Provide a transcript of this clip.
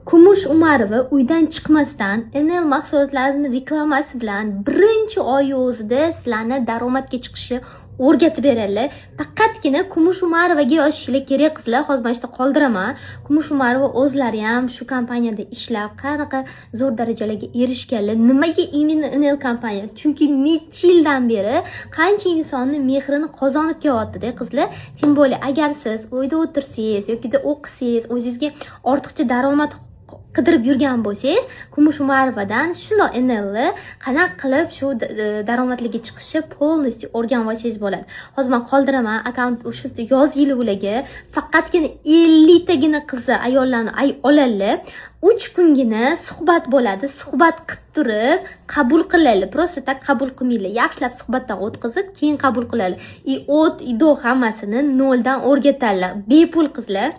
Kumush Umarova uydan chiqmasdan NL mahsulotlarini reklamasi bilan birinchi oy o'zida sizlarni daromadga chiqishni o'rgatib beradi. Faqatgina Kumush Umarovaga yozishinglar kerak qizlar. Hozir mana shunda qoldiraman. Kumush Umarova o'zlari ham shu kompaniyada ishlab, qanaqa zo'r darajalarga erishganlar. Nimaga imенно NL kompaniyasi? Chunki necha yildan beri qancha insonni mehrini qozonib kelyapti-da qizlar. Tim bo'lib, agar siz uyda o'tirsangiz yoki o'qisangiz, o'zingizga ortiqcha daromad qidirib yurgan bo'lsangiz, Kumush Umarovadan shundoq NLni qanaqa qilib shu daromadlarga chiqishni polностью o'rganib olsangiz bo'ladi. Hozir men qoldiraman akkaunt o'sha yozinglar ularga. Faqatgina 50 tagina qizi ayollarni oladilar. 3 kungina suhbat bo'ladi. Suhbat qilib turib qabul qiladi. Просто tak qabul qilmaylar. Yaxshilab suhbatdan o'tkazib, keyin qabul qiladi. O't, ido hammasini noldan o'rgatadilar. Bepul qizlar.